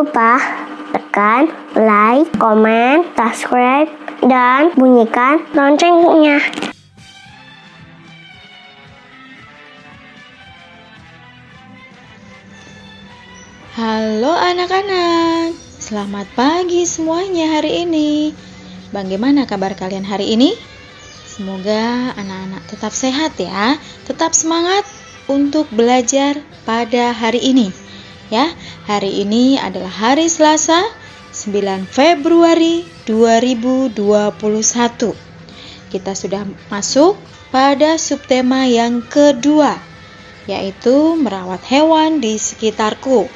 lupa tekan like, komen, subscribe, dan bunyikan loncengnya. Halo anak-anak, selamat pagi semuanya hari ini. Bagaimana kabar kalian hari ini? Semoga anak-anak tetap sehat ya, tetap semangat untuk belajar pada hari ini. Ya, hari ini adalah hari Selasa, 9 Februari 2021. Kita sudah masuk pada subtema yang kedua, yaitu merawat hewan di sekitarku.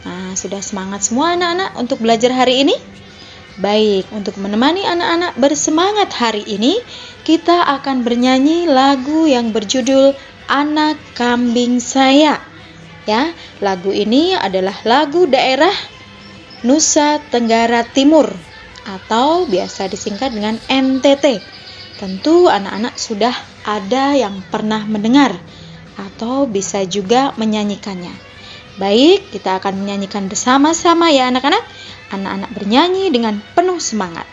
Nah, sudah semangat semua anak-anak untuk belajar hari ini? Baik, untuk menemani anak-anak bersemangat hari ini, kita akan bernyanyi lagu yang berjudul Anak Kambing Saya. Ya, lagu ini adalah lagu daerah Nusa Tenggara Timur atau biasa disingkat dengan NTT. Tentu anak-anak sudah ada yang pernah mendengar atau bisa juga menyanyikannya. Baik, kita akan menyanyikan bersama-sama ya anak-anak. Anak-anak bernyanyi dengan penuh semangat.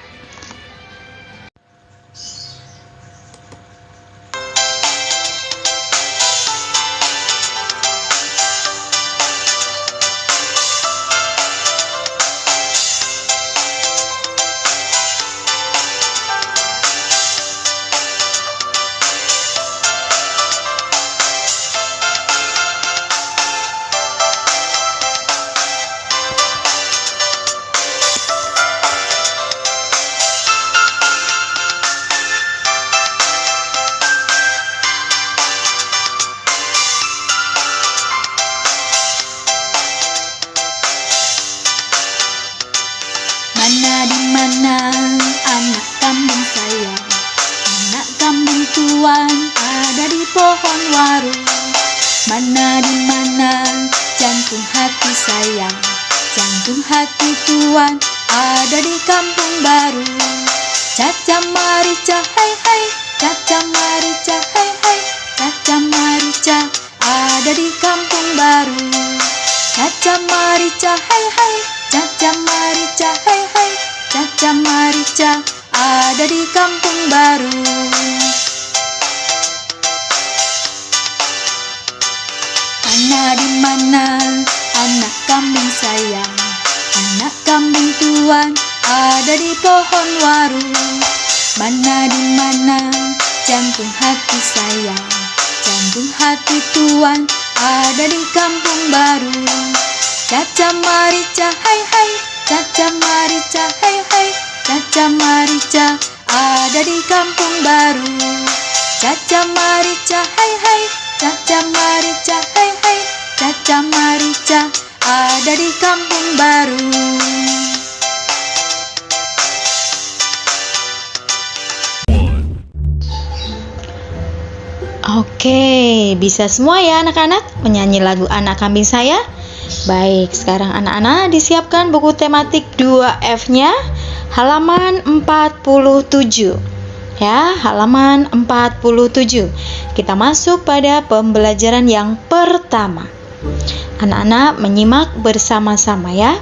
Mana di mana anak kambing saya? Anak kambing tuan ada di pohon waru. Mana di mana jantung hati sayang? Jantung hati tuan ada di kampung baru. Caca marica hai hai, caca marica hai hai, caca marica ada di kampung baru. Caca marica hai hai, caca marica hai hai, caca marica ada di kampung baru. Mana di mana anak kambing sayang? Anak kambing tuan ada di pohon waru. Mana di mana jantung hati sayang? Jantung hati tuan ada di kampung baru. Caca marica hai hai, caca marica hai hai, caca marica ada di kampung baru. Caca marica hai hai, caca marica hai hai, caca marica ada di kampung baru. Oke, bisa semua ya anak-anak menyanyi lagu Anak Kambing Saya? Baik, sekarang anak-anak disiapkan buku tematik 2F-nya halaman 47. Ya, halaman 47. Kita masuk pada pembelajaran yang pertama. Anak-anak menyimak bersama-sama ya.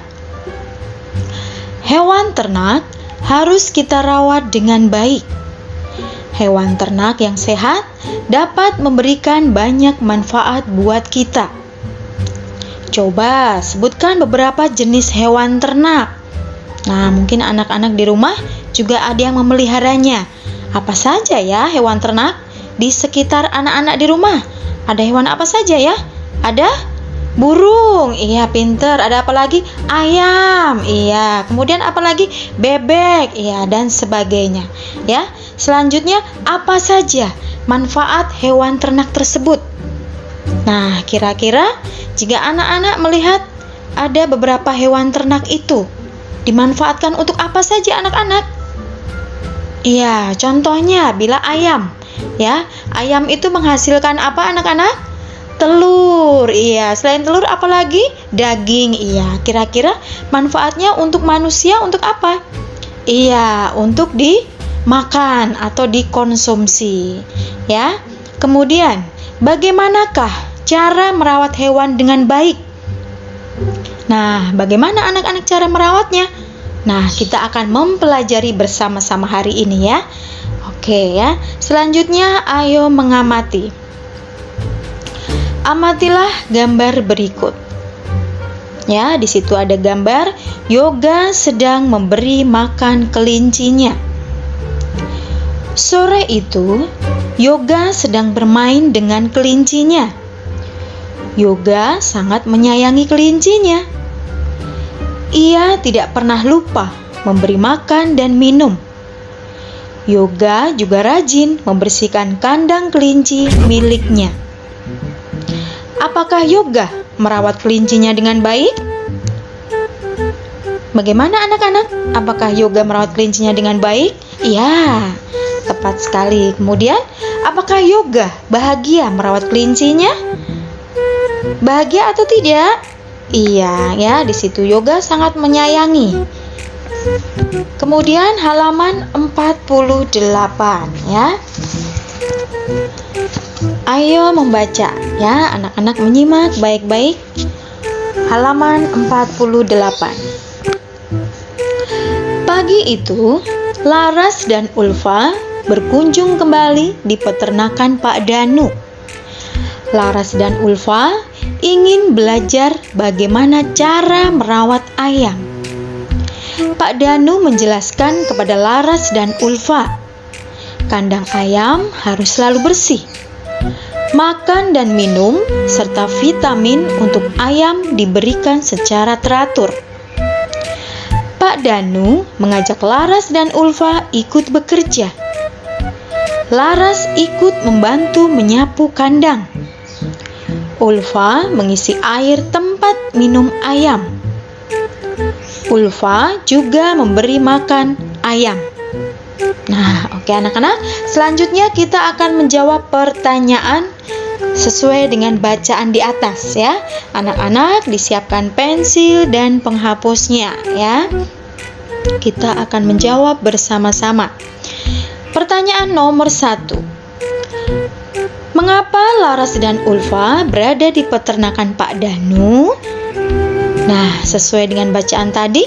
Hewan ternak harus kita rawat dengan baik. Hewan ternak yang sehat dapat memberikan banyak manfaat buat kita. Coba sebutkan beberapa jenis hewan ternak. Nah, mungkin anak-anak di rumah juga ada yang memeliharanya. Apa saja ya hewan ternak di sekitar anak-anak di rumah? Ada hewan apa saja ya? Ada burung, iya pinter. Ada apa lagi? Ayam, iya. Kemudian apa lagi? Bebek, iya, dan sebagainya. Ya. Selanjutnya, apa saja manfaat hewan ternak tersebut? Nah, kira-kira jika anak-anak melihat ada beberapa hewan ternak itu, dimanfaatkan untuk apa saja anak-anak? Iya, contohnya bila ayam. Ya, ayam itu menghasilkan apa anak-anak? Telur, iya. Selain telur apa lagi? Daging, iya. Kira-kira manfaatnya untuk manusia untuk apa? Iya, untuk dimakan atau dikonsumsi. Ya. Kemudian, bagaimanakah cara merawat hewan dengan baik? Nah, bagaimana anak-anak cara merawatnya? Nah, kita akan mempelajari bersama-sama hari ini ya. Oke ya. Selanjutnya ayo mengamati. Amatilah gambar berikut. Ya, di situ ada gambar Yoga sedang memberi makan kelincinya. Sore itu, Yoga sedang bermain dengan kelincinya. Yoga sangat menyayangi kelincinya. Ia tidak pernah lupa memberi makan dan minum. Yoga juga rajin membersihkan kandang kelinci miliknya. Apakah Yoga merawat kelincinya dengan baik? Bagaimana anak-anak? Apakah Yoga merawat kelincinya dengan baik? Iya, tepat sekali. Kemudian, apakah Yoga bahagia merawat kelincinya? Bahagia atau tidak? Iya, ya, di situ Yoga sangat menyayangi. Kemudian halaman 48 ya. Ayo membaca ya, anak-anak menyimak baik-baik. Halaman 48. Pagi itu, Laras dan Ulfa berkunjung kembali di peternakan Pak Danu. Laras dan Ulfa ingin belajar bagaimana cara merawat ayam. Pak Danu menjelaskan kepada Laras dan Ulfa, kandang ayam harus selalu bersih. Makan dan minum serta vitamin untuk ayam diberikan secara teratur. Pak Danu mengajak Laras dan Ulfa ikut bekerja. Laras ikut membantu menyapu kandang. Ulfa mengisi air tempat minum ayam. Ulfa juga memberi makan ayam. Nah, oke anak-anak, selanjutnya kita akan menjawab pertanyaan sesuai dengan bacaan di atas ya. Anak-anak disiapkan pensil dan penghapusnya ya. Kita akan menjawab bersama-sama. Pertanyaan nomor 1. Mengapa Laras dan Ulfa berada di peternakan Pak Danu? Nah, sesuai dengan bacaan tadi.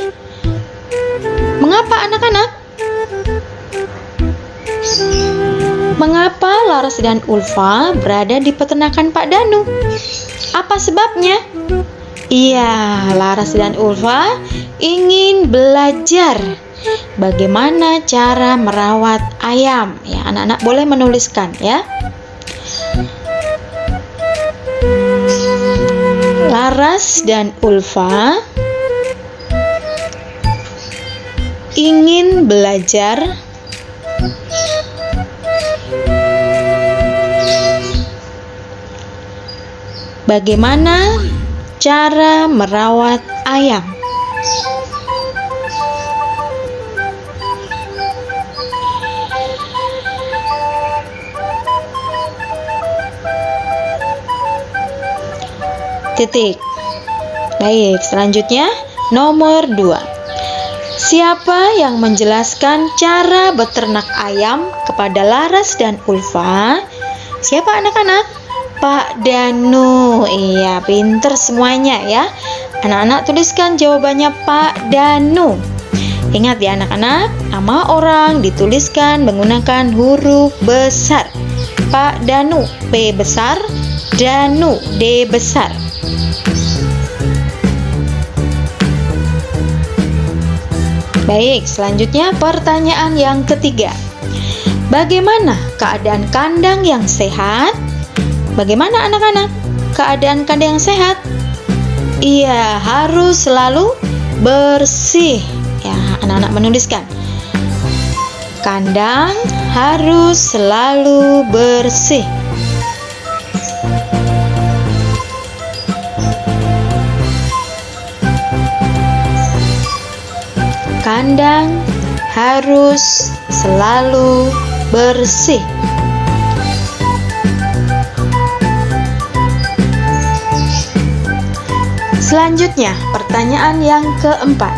Mengapa anak-anak? Mengapa Laras dan Ulfa berada di peternakan Pak Danu? Apa sebabnya? Iya, Laras dan Ulfa ingin belajar bagaimana cara merawat ayam. Ya, anak-anak boleh menuliskan ya. Laras dan Ulfa ingin belajar bagaimana cara merawat ayam. Titik. Baik, selanjutnya nomor 2. Siapa yang menjelaskan cara beternak ayam kepada Laras dan Ulfa? Siapa anak-anak? Pak Danu. Iya, pinter semuanya ya. Anak-anak tuliskan jawabannya Pak Danu. Ingat ya anak-anak, nama orang dituliskan menggunakan huruf besar. Pak Danu, P besar, Danu, D besar. Baik, selanjutnya pertanyaan yang ketiga. Bagaimana keadaan kandang yang sehat? Bagaimana anak-anak? Keadaan kandang yang sehat? Iya, harus selalu bersih. Ya, anak-anak menuliskan. Kandang harus selalu bersih. Kandang harus selalu bersih. Selanjutnya, pertanyaan yang keempat.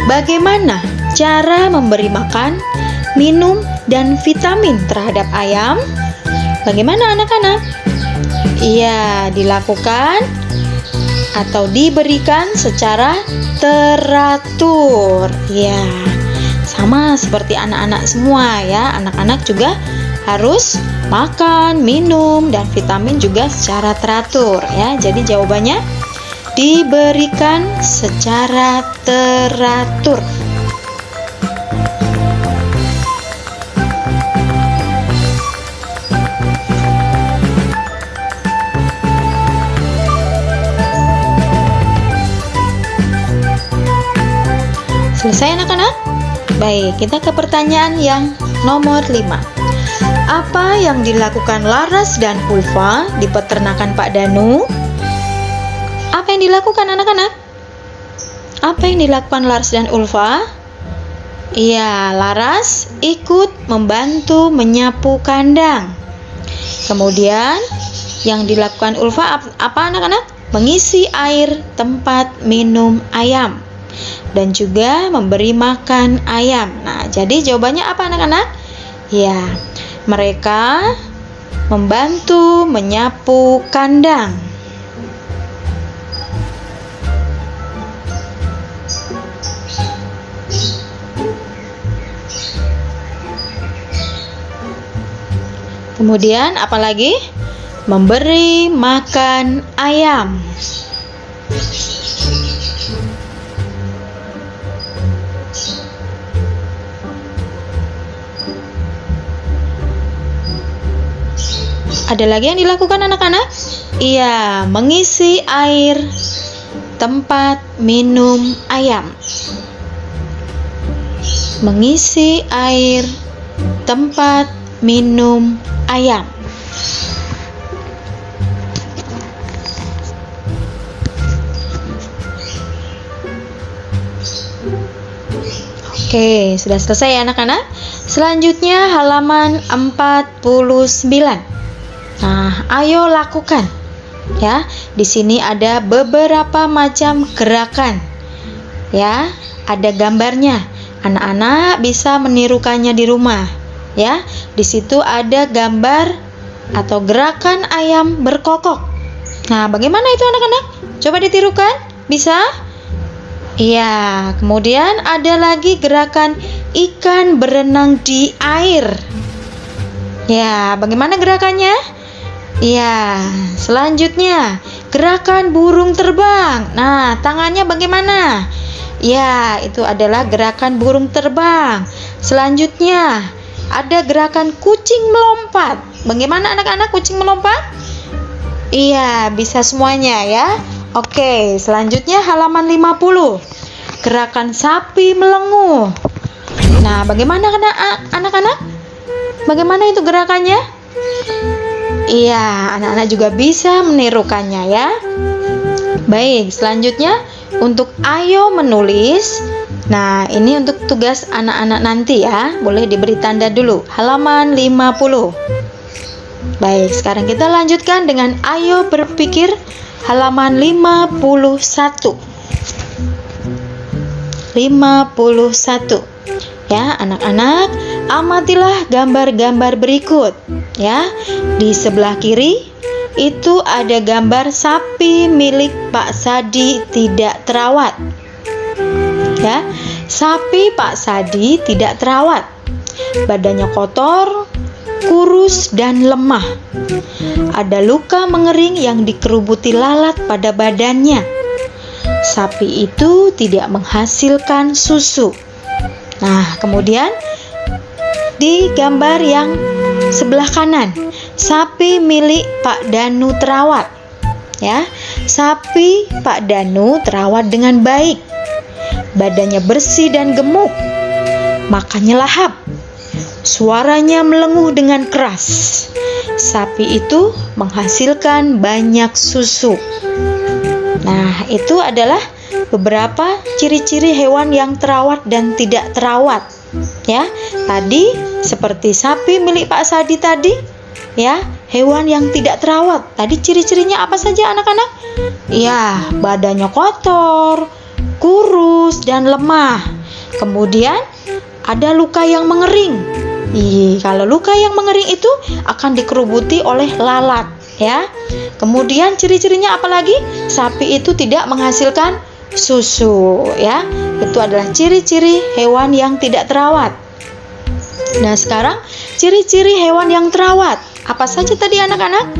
Bagaimana cara memberi makan, minum, dan vitamin terhadap ayam? Bagaimana anak-anak? Iya, dilakukan atau diberikan secara teratur. Ya, sama seperti anak-anak semua ya. Anak-anak juga harus makan, minum, dan vitamin juga secara teratur ya. Jadi jawabannya diberikan secara teratur. Selesai anak-anak? Baik, kita ke pertanyaan yang nomor 5. Apa yang dilakukan Laras dan Ulfa di peternakan Pak Danu? Apa yang dilakukan anak-anak? Apa yang dilakukan Laras dan Ulfa? Iya, Laras ikut membantu menyapu kandang. Kemudian yang dilakukan Ulfa apa anak-anak? Mengisi air tempat minum ayam dan juga memberi makan ayam. Nah, jadi jawabannya apa anak-anak? Ya, mereka membantu menyapu kandang. Kemudian apa lagi? Memberi makan ayam. Ada lagi yang dilakukan anak-anak? Iya, mengisi air tempat minum ayam. Mengisi air tempat minum ayam. Oke, sudah selesai ya anak-anak. Selanjutnya halaman 49. Nah, ayo lakukan. Ya, di sini ada beberapa macam gerakan. Ya, ada gambarnya. Anak-anak bisa menirukannya di rumah. Ya, di situ ada gambar atau gerakan ayam berkokok. Nah, bagaimana itu anak-anak? Coba ditirukan. Bisa? Iya, kemudian ada lagi gerakan ikan berenang di air. Ya, bagaimana gerakannya? Iya, selanjutnya gerakan burung terbang. Nah, tangannya bagaimana? Ya, itu adalah gerakan burung terbang. Selanjutnya ada gerakan kucing melompat. Bagaimana anak-anak kucing melompat? Iya, bisa semuanya ya. Oke, selanjutnya halaman 50. Gerakan sapi melenguh. Nah, bagaimana anak-anak? Bagaimana itu gerakannya? Iya, anak-anak juga bisa menirukannya ya. Baik, selanjutnya untuk ayo menulis. Nah, ini untuk tugas anak-anak nanti ya. Boleh diberi tanda dulu. Halaman 50. Baik, sekarang kita lanjutkan dengan ayo berpikir. Halaman 51. 51. Ya, anak-anak, amatilah gambar-gambar berikut. Ya, di sebelah kiri itu ada gambar sapi milik Pak Sadi tidak terawat. Ya, sapi Pak Sadi tidak terawat. Badannya kotor, kurus dan lemah. Ada luka mengering yang dikerubuti lalat pada badannya. Sapi itu tidak menghasilkan susu. Nah, kemudian di gambar yang sebelah kanan, sapi milik Pak Danu terawat. Ya, sapi Pak Danu terawat dengan baik. Badannya bersih dan gemuk. Makannya lahap. Suaranya melenguh dengan keras. Sapi itu menghasilkan banyak susu. Nah, itu adalah beberapa ciri-ciri hewan yang terawat dan tidak terawat. Ya, tadi seperti sapi milik Pak Sadi tadi, ya, hewan yang tidak terawat. Tadi ciri-cirinya apa saja anak-anak? Ya, badannya kotor, kurus dan lemah. Kemudian ada luka yang mengering. Kalau luka yang mengering itu akan dikerubuti oleh lalat. ya. Kemudian ciri-cirinya apa lagi? Sapi itu tidak menghasilkan susu, ya. Itu adalah ciri-ciri hewan yang tidak terawat. Nah, sekarang ciri-ciri hewan yang terawat. Apa saja tadi anak-anak?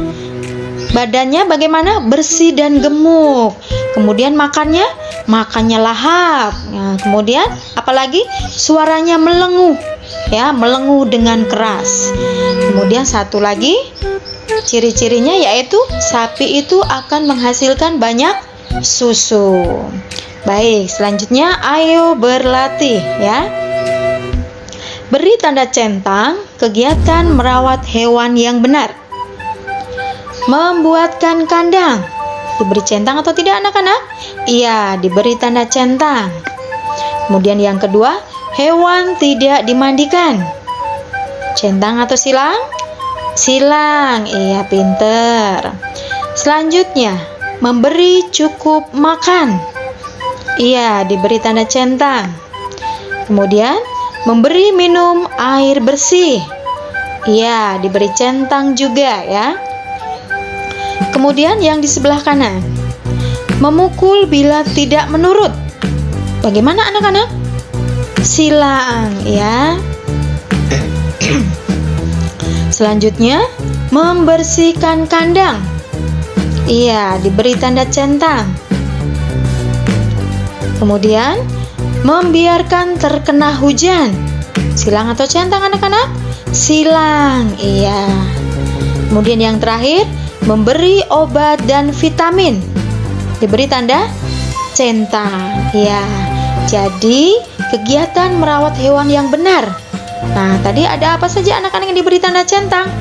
Badannya bagaimana? Bersih dan gemuk. Kemudian makannya lahap. Nah, kemudian apalagi? Suaranya melenguh, ya, melenguh dengan keras. Kemudian satu lagi ciri-cirinya yaitu sapi itu akan menghasilkan banyak susu. Baik, selanjutnya ayo berlatih, ya. Beri tanda centang kegiatan merawat hewan yang benar. Membuatkan kandang. Diberi centang atau tidak anak-anak? Iya, diberi tanda centang. Kemudian yang kedua, hewan tidak dimandikan. Centang atau silang? Silang, iya, pinter. Selanjutnya, memberi cukup makan. Iya, diberi tanda centang. Kemudian, memberi minum air bersih. Iya, diberi centang juga, ya. Kemudian yang di sebelah kanan, memukul bila tidak menurut. Bagaimana anak-anak? Silang, ya. Selanjutnya, membersihkan kandang. Iya, diberi tanda centang. Kemudian, membiarkan terkena hujan. Silang atau centang anak-anak? Silang, iya. Kemudian yang terakhir, memberi obat dan vitamin. Diberi tanda centang, ya. Jadi, kegiatan merawat hewan yang benar. Nah, tadi ada apa saja anak-anak yang diberi tanda centang?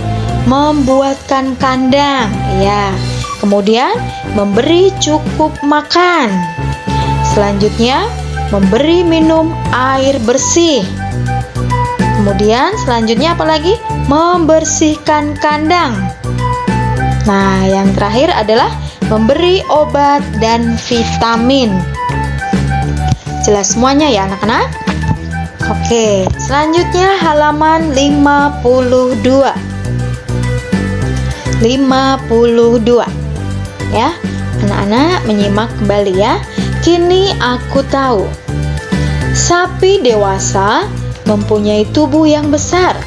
Membuatkan kandang, ya. Kemudian, memberi cukup makan. Selanjutnya, memberi minum air bersih. Kemudian, selanjutnya apa lagi? Membersihkan kandang. Nah, yang terakhir adalah memberi obat dan vitamin. Jelas semuanya ya anak-anak? Oke, selanjutnya halaman 52. 52. Ya, anak-anak menyimak kembali ya. Kini aku tahu. Sapi dewasa mempunyai tubuh yang besar.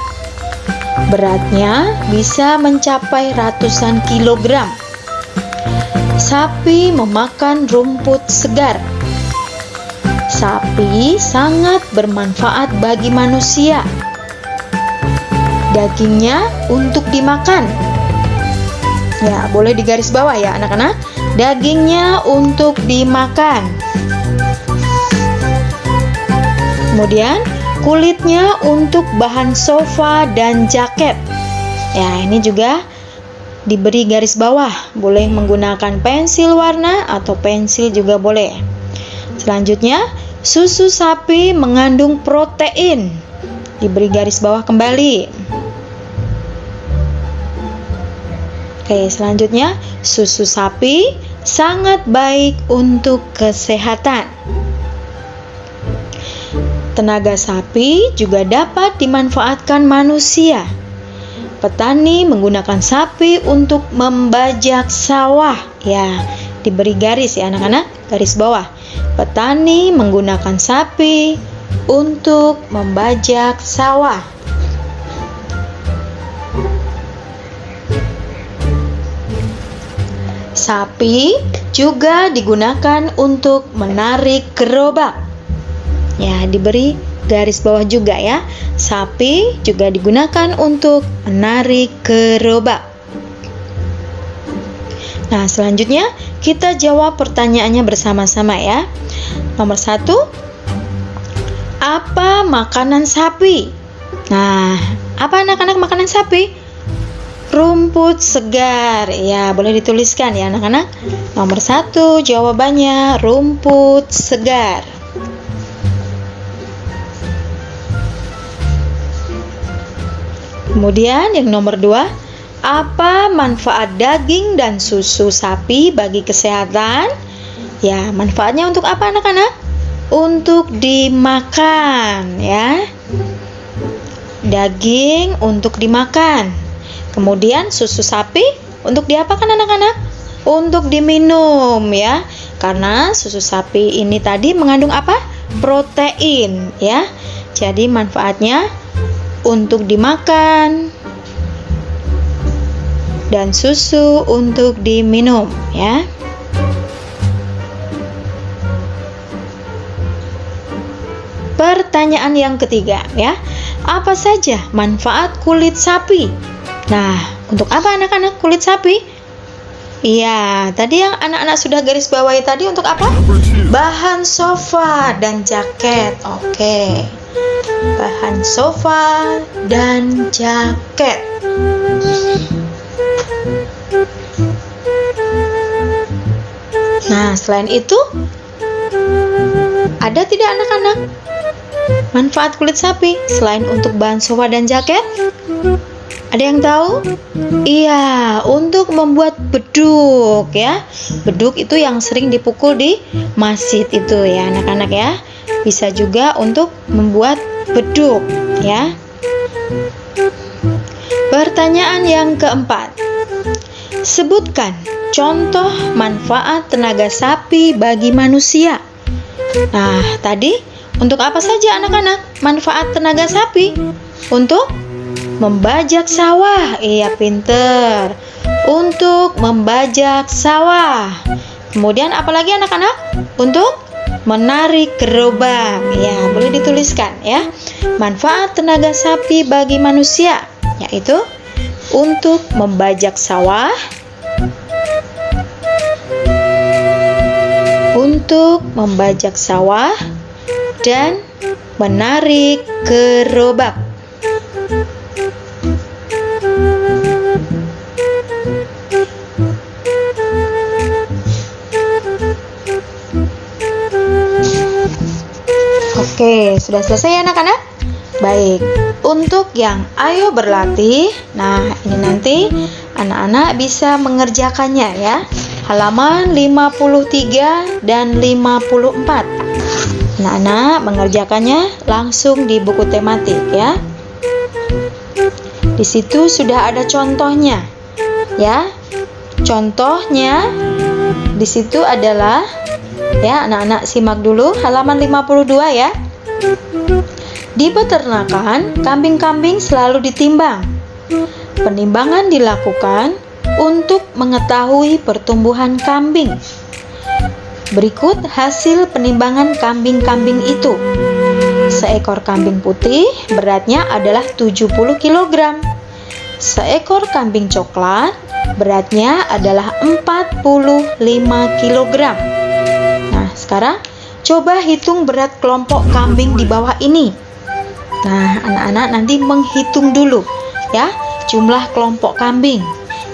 Beratnya bisa mencapai ratusan kilogram. Sapi memakan rumput segar. Sapi sangat bermanfaat bagi manusia. Dagingnya untuk dimakan. Ya, boleh digaris bawah ya anak-anak. Dagingnya untuk dimakan. Kemudian kulitnya untuk bahan sofa dan jaket. Ya, ini juga diberi garis bawah. Boleh menggunakan pensil warna atau pensil juga boleh. Selanjutnya, susu sapi mengandung protein. Diberi garis bawah kembali. Oke, selanjutnya, susu sapi sangat baik untuk kesehatan. Tenaga sapi juga dapat dimanfaatkan manusia. Petani menggunakan sapi untuk membajak sawah. Ya, diberi garis ya anak-anak, garis bawah. Petani menggunakan sapi untuk membajak sawah. Sapi juga digunakan untuk menarik gerobak. Ya, diberi garis bawah juga ya. Sapi juga digunakan untuk menarik gerobak. Nah, selanjutnya kita jawab pertanyaannya bersama-sama ya. Nomor 1, apa makanan sapi? Nah, apa anak-anak makanan sapi? Rumput segar. Ya, boleh dituliskan ya anak-anak. Nomor 1 jawabannya rumput segar. Kemudian yang nomor 2, apa manfaat daging dan susu sapi bagi kesehatan? Ya, manfaatnya untuk apa anak-anak? Untuk dimakan ya. Daging untuk dimakan. Kemudian susu sapi Untuk diapakan anak-anak? Untuk diminum ya. Karena susu sapi ini tadi mengandung apa? Protein ya. Jadi manfaatnya untuk dimakan dan susu untuk diminum ya. Pertanyaan yang ketiga ya. Apa saja manfaat kulit sapi? Nah, untuk apa anak-anak kulit sapi? Iya, tadi yang anak-anak sudah garis bawahi tadi untuk apa? Bahan sofa dan jaket. Oke. Bahan sofa dan jaket. Nah, selain itu ada tidak anak-anak manfaat kulit sapi selain untuk bahan sofa dan jaket? Ada yang tahu? Iya, untuk membuat beduk ya. Beduk itu yang sering dipukul di masjid itu ya anak-anak ya. Bisa juga untuk membuat beduk ya. Pertanyaan yang keempat. Sebutkan contoh manfaat tenaga sapi bagi manusia. Nah, tadi untuk apa saja anak-anak manfaat tenaga sapi? Untuk membajak sawah. Iya, pinter. Untuk membajak sawah. Kemudian apalagi anak-anak? Untuk menarik gerobak. Ya, boleh dituliskan ya. Manfaat tenaga sapi bagi manusia yaitu untuk membajak sawah, untuk membajak sawah dan menarik gerobak. Oke, sudah selesai ya anak-anak? Baik, untuk yang ayo berlatih, nah ini nanti anak-anak bisa mengerjakannya ya. Halaman 53 dan 54. Anak-anak mengerjakannya langsung di buku tematik ya. Di situ sudah ada contohnya ya. Contohnya di situ adalah ya, anak-anak simak dulu halaman 52 ya. Di peternakan, kambing-kambing selalu ditimbang. Penimbangan dilakukan untuk mengetahui pertumbuhan kambing. Berikut hasil penimbangan kambing-kambing itu. Seekor kambing putih beratnya adalah 70 kg. Seekor kambing coklat beratnya adalah 45 kg. Nah, sekarang coba hitung berat kelompok kambing di bawah ini. Nah, anak-anak nanti menghitung dulu ya jumlah kelompok kambing.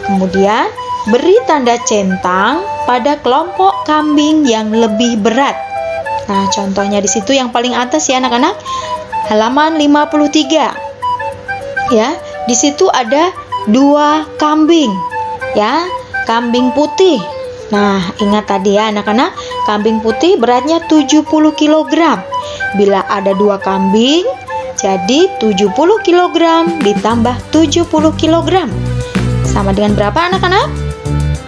Kemudian beri tanda centang pada kelompok kambing yang lebih berat. Nah, contohnya di situ yang paling atas ya anak-anak. Halaman 53. Ya, di situ ada 2 kambing. Ya, kambing putih. Nah, ingat tadi ya anak-anak, kambing putih beratnya 70 kg. Bila ada 2 kambing, jadi 70 kg ditambah 70 kg. Sama dengan berapa anak-anak?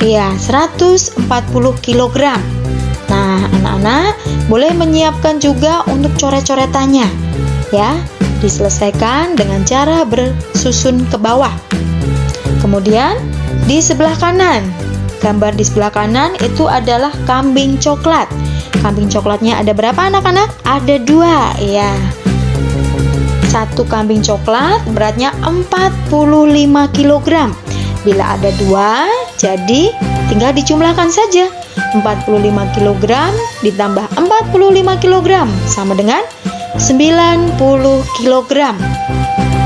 Iya, 140 kg. Nah, anak-anak boleh menyiapkan juga untuk coret-coretannya. Ya, diselesaikan dengan cara bersusun ke bawah. Kemudian di sebelah kanan, gambar di sebelah kanan itu adalah kambing coklat. Kambing coklatnya ada berapa anak-anak? Ada 2 ya. Satu kambing coklat beratnya 45 kg. Bila ada 2, jadi tinggal dijumlahkan saja. 45 kg ditambah 45 kg sama dengan 90 kg.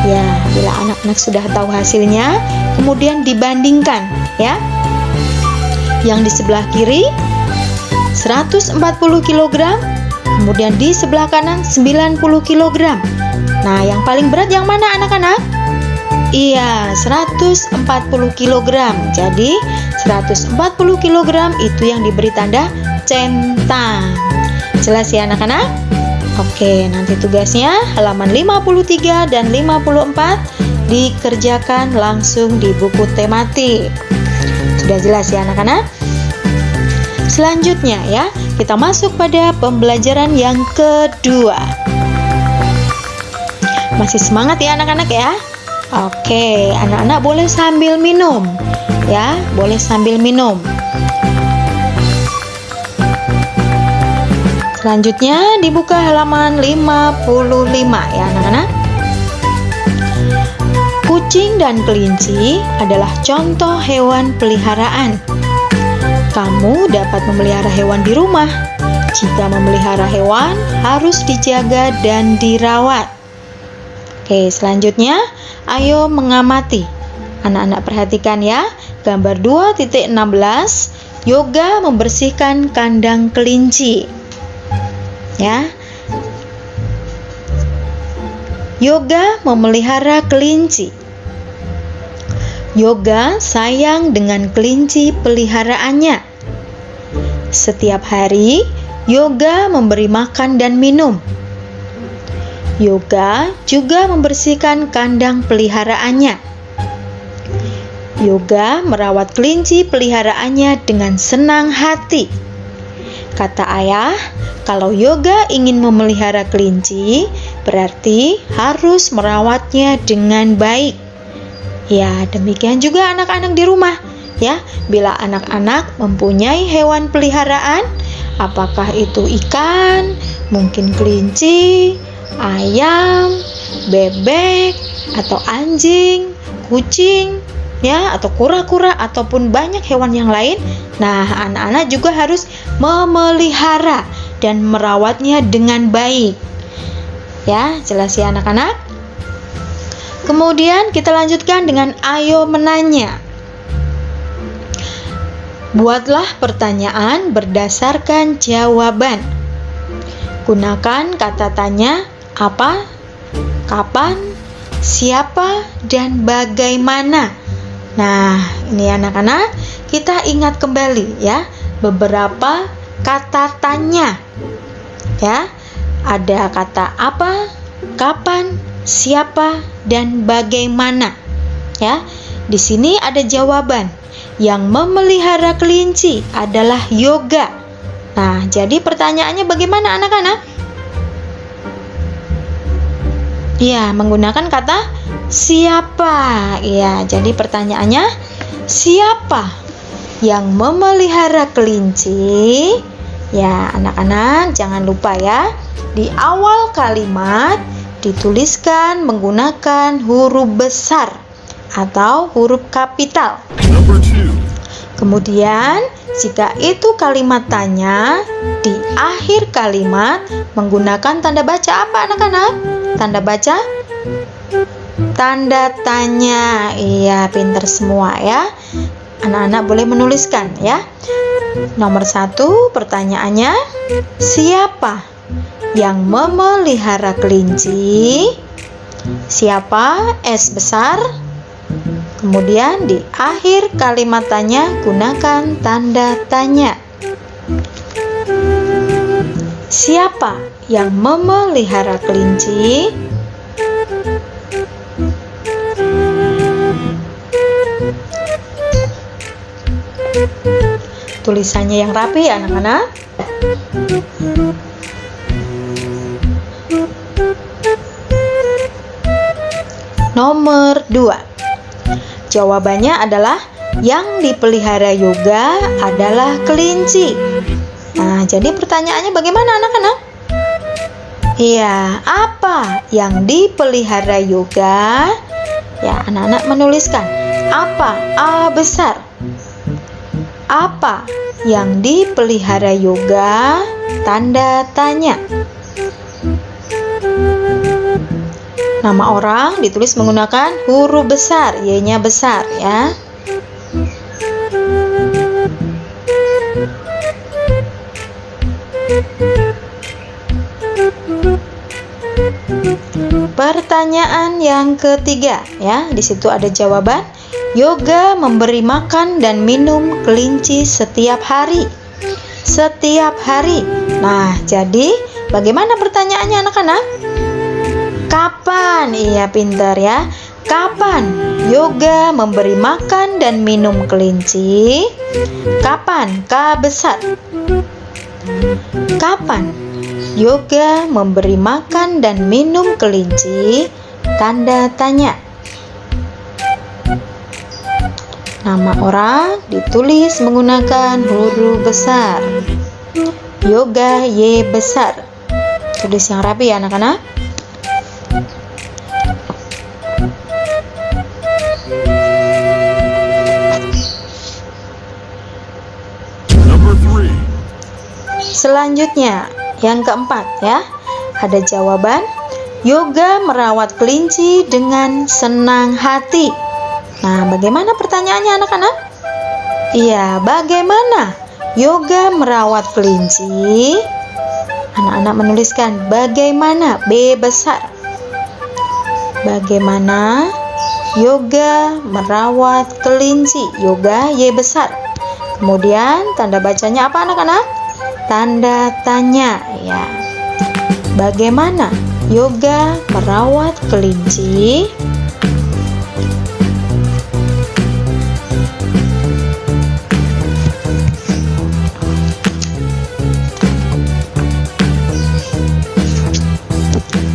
Ya, bila anak-anak sudah tahu hasilnya, kemudian dibandingkan ya. Yang di sebelah kiri 140 kg, kemudian di sebelah kanan 90 kg. Nah, yang paling berat yang mana anak-anak? Iya, 140 kg. Jadi 140 kg itu yang diberi tanda centang. Jelas ya anak-anak? Oke, nanti tugasnya halaman 53 dan 54 dikerjakan langsung di buku tematik. Sudah jelas ya anak-anak? Selanjutnya ya, kita masuk pada pembelajaran yang kedua. Masih semangat ya anak-anak ya? Oke, anak-anak boleh sambil minum ya, boleh sambil minum. Selanjutnya dibuka halaman 55 ya anak-anak. Kucing dan kelinci adalah contoh hewan peliharaan. Kamu dapat memelihara hewan di rumah. Jika memelihara hewan, harus dijaga dan dirawat. Oke, selanjutnya, ayo mengamati. Anak-anak perhatikan ya, gambar 2.16, Yoga membersihkan kandang kelinci. Ya. Yoga memelihara kelinci. Yoga sayang dengan kelinci peliharaannya. Setiap hari, Yoga memberi makan dan minum. Yoga juga membersihkan kandang peliharaannya. Yoga merawat kelinci peliharaannya dengan senang hati. Kata ayah, kalau Yoga ingin memelihara kelinci, berarti harus merawatnya dengan baik. Ya, demikian juga anak-anak di rumah. Ya, bila anak-anak mempunyai hewan peliharaan, apakah itu ikan, mungkin kelinci, ayam, bebek, atau anjing, kucing, ya, atau kura-kura, ataupun banyak hewan yang lain. Nah, anak-anak juga harus memelihara dan merawatnya dengan baik. Ya, jelas ya anak-anak? Kemudian kita lanjutkan dengan ayo menanya. Buatlah pertanyaan berdasarkan jawaban. Gunakan kata tanya apa, kapan, siapa, dan bagaimana. Nah, ini anak-anak, kita ingat kembali ya beberapa kata tanya. Ya, ada kata apa, kapan, siapa, dan bagaimana. Ya, di sini ada jawaban. Yang memelihara kelinci adalah Yoga. Nah, jadi pertanyaannya bagaimana anak-anak? Ya, menggunakan kata siapa. Ya, jadi pertanyaannya siapa yang memelihara kelinci? Ya, anak-anak jangan lupa ya, di awal kalimat dituliskan menggunakan huruf besar atau huruf kapital. Kemudian, jika itu kalimat tanya, di akhir kalimat menggunakan tanda baca apa anak-anak? Tanda baca? Tanda tanya. Iya, pintar semua ya. Anak-anak boleh menuliskan ya. Nomor 1, pertanyaannya, siapa yang memelihara kelinci? Siapa? S besar. Kemudian di akhir kalimat tanya gunakan tanda tanya. Siapa yang memelihara kelinci? Tulisannya yang rapi ya anak-anak. Nomor 2. Jawabannya adalah yang dipelihara Yoga adalah kelinci. Nah, jadi pertanyaannya bagaimana anak-anak? Iya, apa yang dipelihara Yoga? Ya, anak-anak menuliskan. Apa? A besar. Apa yang dipelihara Yoga? Tanda tanya. Nama orang ditulis menggunakan huruf besar, Y-nya besar ya. Pertanyaan yang ketiga ya, di situ ada jawaban. Yoga memberi makan dan minum kelinci setiap hari. Setiap hari. Nah, jadi bagaimana pertanyaannya anak-anak? Kapan? Iya, pintar ya. Kapan Yoga memberi makan dan minum kelinci? Kapan? K besar. Kapan Yoga memberi makan dan minum kelinci? Tanda tanya. Nama orang ditulis menggunakan huruf besar. Yoga Y besar. Tulis yang rapi ya anak-anak. Selanjutnya, yang keempat ya. Ada jawaban. Yoga merawat kelinci dengan senang hati. Nah, bagaimana pertanyaannya anak-anak? Iya, bagaimana Yoga merawat kelinci? Anak-anak menuliskan bagaimana, B besar. Bagaimana Yoga merawat kelinci? Yoga Y besar. Kemudian tanda bacanya apa anak-anak? Tanda tanya ya. Bagaimana Yoga merawat kelinci?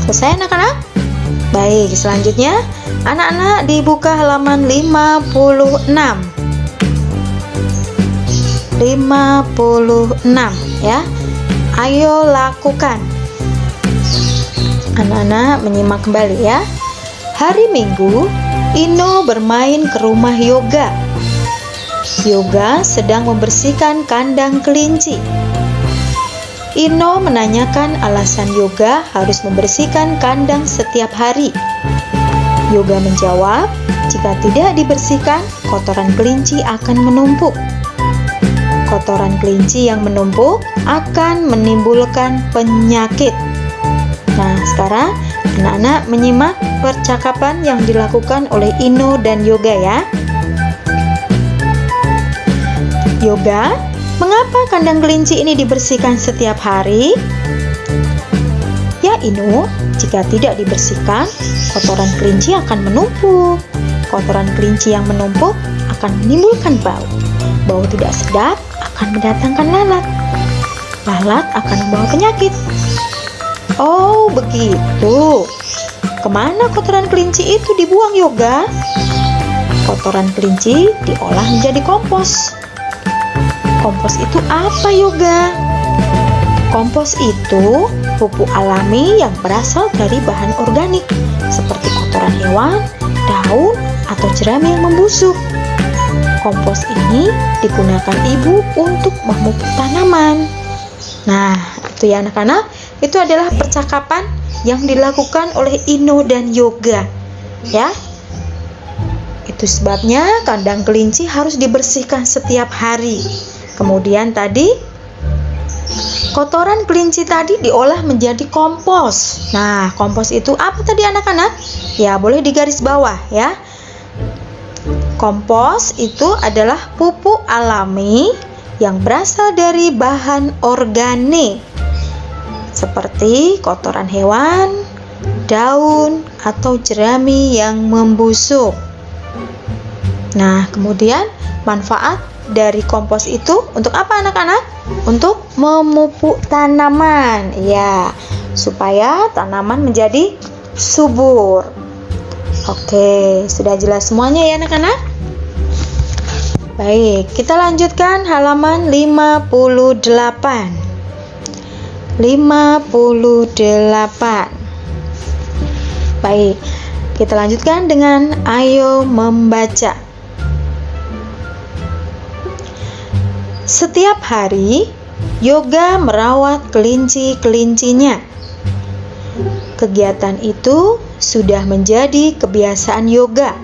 Selesai anak-anak? Baik, selanjutnya anak-anak dibuka halaman 56 ya. Ayo lakukan. Anak-anak menyimak kembali ya. Hari Minggu, Ino bermain ke rumah Yoga. Yoga sedang membersihkan kandang kelinci. Ino menanyakan alasan Yoga harus membersihkan kandang setiap hari. Yoga menjawab, jika tidak dibersihkan, kotoran kelinci akan menumpuk. Kotoran kelinci yang menumpuk akan menimbulkan penyakit. Nah, sekarang anak-anak menyimak percakapan yang dilakukan oleh Ino dan Yoga ya. Yoga, mengapa kandang kelinci ini dibersihkan setiap hari? Ya Ino, jika tidak dibersihkan, kotoran kelinci akan menumpuk. Kotoran kelinci yang menumpuk akan menimbulkan bau. Bau tidak sedap akan mendatangkan lalat. Lalat akan membawa penyakit. Oh, begitu. Kemana kotoran kelinci itu dibuang Yoga? Kotoran kelinci diolah menjadi kompos. Kompos itu apa Yoga? Kompos itu pupuk alami yang berasal dari bahan organik seperti kotoran hewan, daun, atau jerami yang membusuk. Kompos ini digunakan ibu untuk memupuk tanaman. Nah, itu ya anak-anak, itu adalah percakapan yang dilakukan oleh Ino dan Yoga. Ya. Itu sebabnya kandang kelinci harus dibersihkan setiap hari. Kemudian tadi kotoran kelinci tadi diolah menjadi kompos. Nah, kompos itu apa tadi anak-anak? Ya, boleh digaris bawah ya. Kompos itu adalah pupuk alami yang berasal dari bahan organik seperti kotoran hewan, daun, atau jerami yang membusuk. Nah, kemudian manfaat dari kompos itu untuk apa anak-anak? Untuk memupuk tanaman, ya, supaya tanaman menjadi subur. Oke, sudah jelas semuanya ya anak-anak? Baik, kita lanjutkan halaman 58. Baik, kita lanjutkan dengan ayo membaca. Setiap hari, Yoga merawat kelinci-kelincinya. Kegiatan itu sudah menjadi kebiasaan Yoga.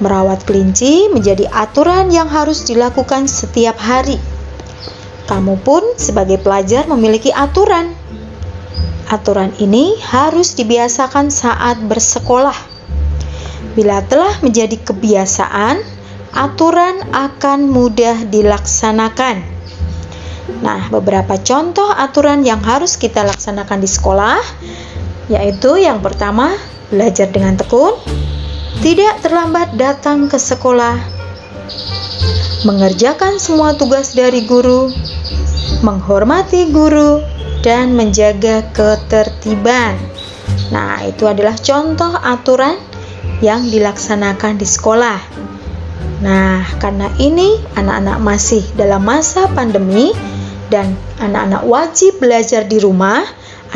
Merawat kelinci menjadi aturan yang harus dilakukan setiap hari. Kamu pun sebagai pelajar memiliki aturan. Aturan ini harus dibiasakan saat bersekolah. Bila telah menjadi kebiasaan, aturan akan mudah dilaksanakan. Nah, beberapa contoh aturan yang harus kita laksanakan di sekolah, yaitu yang pertama, belajar dengan tekun, tidak terlambat datang ke sekolah, mengerjakan semua tugas dari guru, menghormati guru, dan menjaga ketertiban. Nah, itu adalah contoh aturan yang dilaksanakan di sekolah. Nah, karena ini anak-anak masih dalam masa pandemi dan anak-anak wajib belajar di rumah,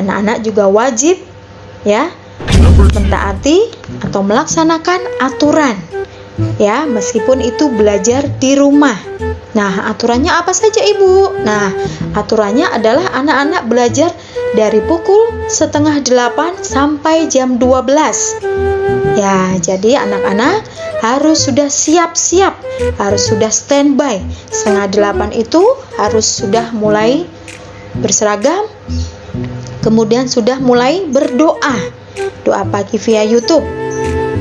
anak-anak juga wajib ya mentaati atau melaksanakan aturan ya, meskipun itu belajar di rumah. Nah, aturannya apa saja, Ibu? Nah, aturannya adalah anak-anak belajar dari pukul 7:30 sampai jam 12. Ya, jadi anak-anak harus sudah siap-siap, harus sudah standby. 7:30 itu harus sudah mulai berseragam, kemudian sudah mulai berdoa, doa pagi via YouTube.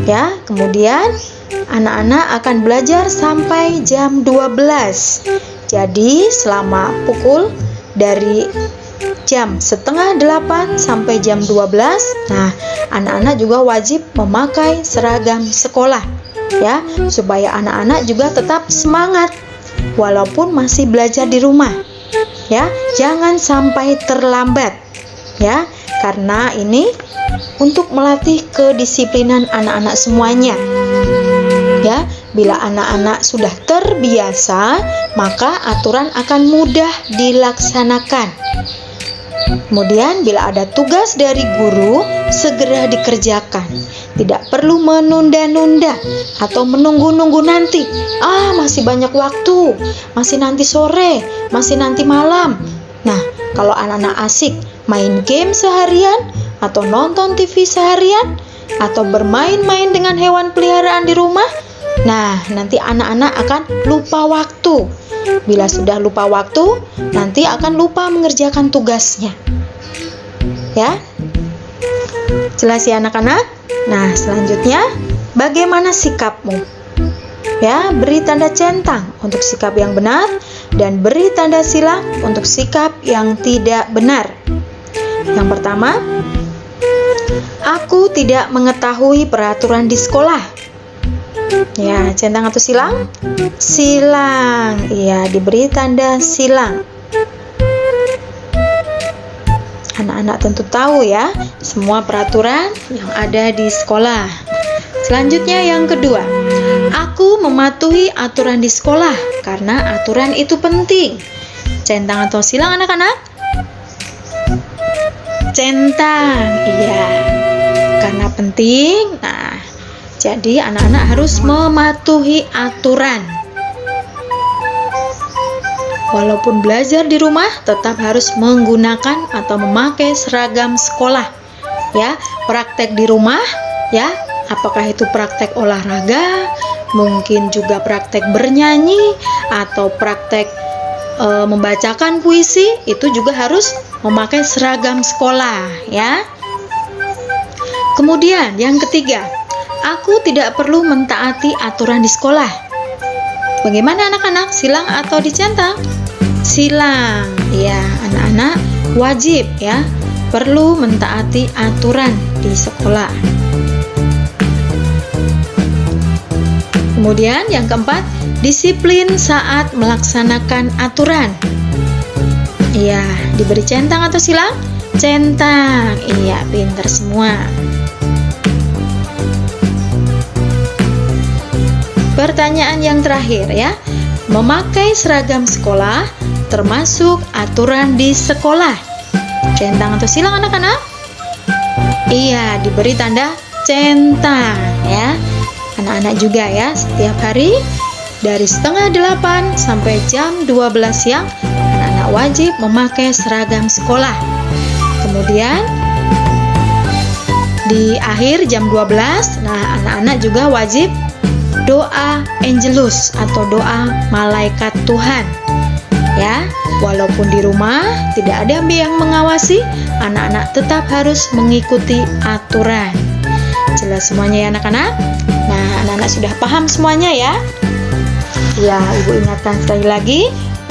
Ya, kemudian anak-anak akan belajar sampai jam 12. Jadi selama pukul dari jam 7:30 sampai jam 12, nah anak-anak juga wajib memakai seragam sekolah ya, supaya anak-anak juga tetap semangat walaupun masih belajar di rumah ya. Jangan sampai terlambat ya, karena ini untuk melatih kedisiplinan anak-anak semuanya ya. Bila anak-anak sudah terbiasa, maka aturan akan mudah dilaksanakan. Kemudian bila ada tugas dari guru, segera dikerjakan. Tidak perlu menunda-nunda atau menunggu-nunggu nanti. Masih banyak waktu, masih nanti sore, masih nanti malam. Nah, kalau anak-anak asik main game seharian atau nonton TV seharian atau bermain-main dengan hewan peliharaan di rumah, nah nanti anak-anak akan lupa waktu. Bila sudah lupa waktu, nanti akan lupa mengerjakan tugasnya. Ya, jelas ya anak-anak? Nah, selanjutnya bagaimana sikapmu? Ya, beri tanda centang untuk sikap yang benar dan beri tanda silang untuk sikap yang tidak benar. Yang pertama, aku tidak mengetahui peraturan di sekolah. Ya, centang atau silang? Silang. Iya, diberi tanda silang. Anak-anak tentu tahu ya semua peraturan yang ada di sekolah. Selanjutnya yang kedua, aku mematuhi aturan di sekolah karena aturan itu penting. Centang atau silang anak-anak? Centang. Iya, karena penting. Nah, jadi anak-anak harus mematuhi aturan. Walaupun belajar di rumah, tetap harus menggunakan atau memakai seragam sekolah. Ya, praktek di rumah, ya, apakah itu praktek olahraga, mungkin juga praktek bernyanyi atau praktek membacakan puisi, itu juga harus memakai seragam sekolah, ya. Kemudian yang ketiga, aku tidak perlu mentaati aturan di sekolah. Bagaimana anak-anak? Silang atau dicentang? Silang. Ya, anak-anak wajib ya perlu mentaati aturan di sekolah. Kemudian yang keempat, disiplin saat melaksanakan aturan. Iya, diberi centang atau silang? Centang. Iya, pintar semua. Pertanyaan yang terakhir ya, memakai seragam sekolah termasuk aturan di sekolah. Centang atau silang anak-anak? Iya, diberi tanda centang ya. Anak-anak juga ya, setiap hari dari 7:30 sampai jam 12 siang, anak-anak wajib memakai seragam sekolah. Kemudian di akhir jam 12, nah anak-anak juga wajib doa Angelus atau doa malaikat Tuhan. Ya, walaupun di rumah tidak ada yang mengawasi, anak-anak tetap harus mengikuti aturan. Jelas semuanya ya anak-anak? Nah, anak-anak sudah paham semuanya ya? Ya, Ibu ingatkan sekali lagi,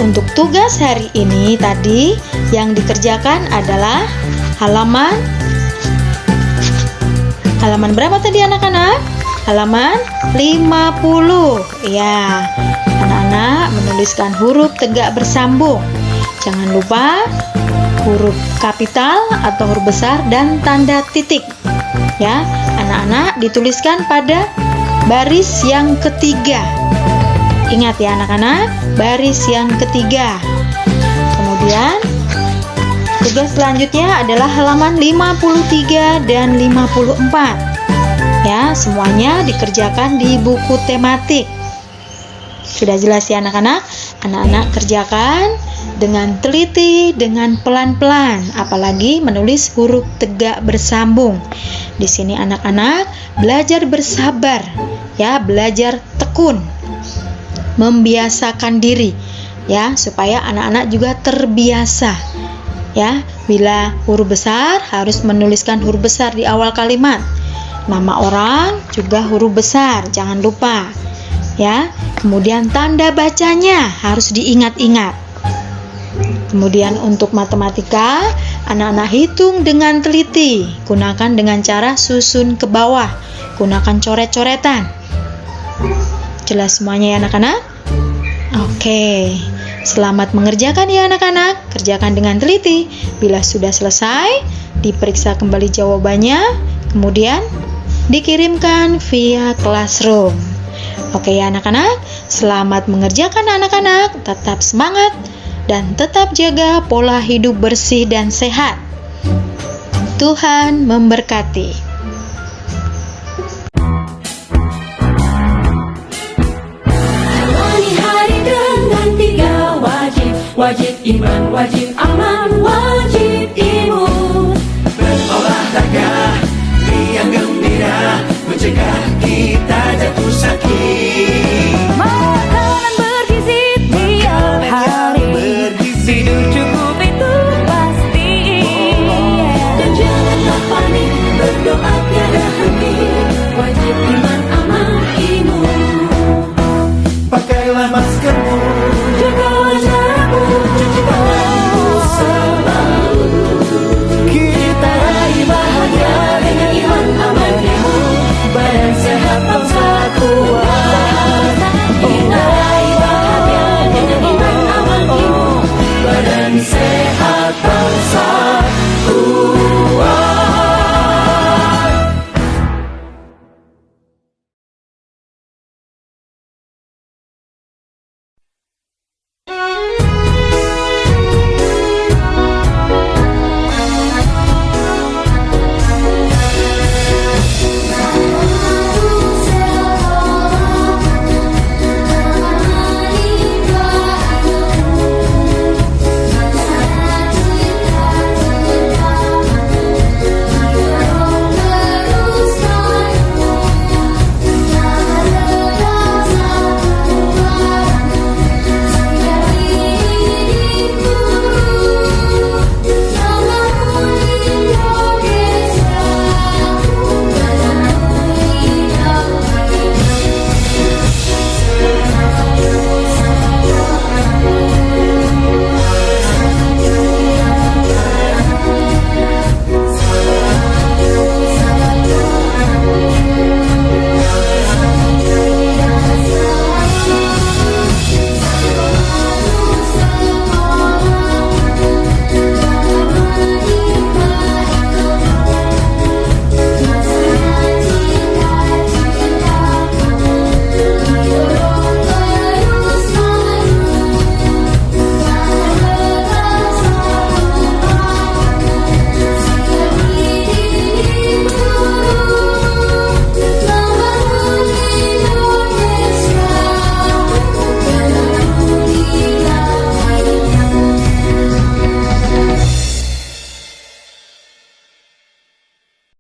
untuk tugas hari ini tadi yang dikerjakan adalah halaman halaman berapa tadi anak-anak? Halaman 50. Ya, anak-anak menuliskan huruf tegak bersambung. Jangan lupa huruf kapital atau huruf besar dan tanda titik. Ya, anak-anak dituliskan pada baris yang ketiga. Ingat ya anak-anak, baris yang ketiga. Kemudian tugas selanjutnya adalah halaman 53 dan 54. Ya, semuanya dikerjakan di buku tematik. Sudah jelas ya anak-anak? Anak-anak kerjakan dengan teliti, dengan pelan-pelan, apalagi menulis huruf tegak bersambung. Di sini anak-anak belajar bersabar, ya, belajar tekun, membiasakan diri, ya, supaya anak-anak juga terbiasa. Ya, bila huruf besar harus menuliskan huruf besar di awal kalimat. Nama orang juga huruf besar, jangan lupa. Ya, kemudian tanda bacanya harus diingat-ingat. Kemudian untuk matematika, anak-anak hitung dengan teliti. Gunakan dengan cara susun ke bawah. Gunakan coret-coretan. Jelas semuanya ya anak-anak? Oke. Selamat mengerjakan ya anak-anak. Kerjakan dengan teliti. Bila sudah selesai, diperiksa kembali jawabannya. Kemudian dikirimkan via Classroom. Oke ya anak-anak, selamat mengerjakan anak-anak. Tetap semangat dan tetap jaga pola hidup bersih dan sehat. Tuhan memberkati. Jalani hari dengan 3 wajib. Wajib iman, wajib aman, wajib imun. Berolahraga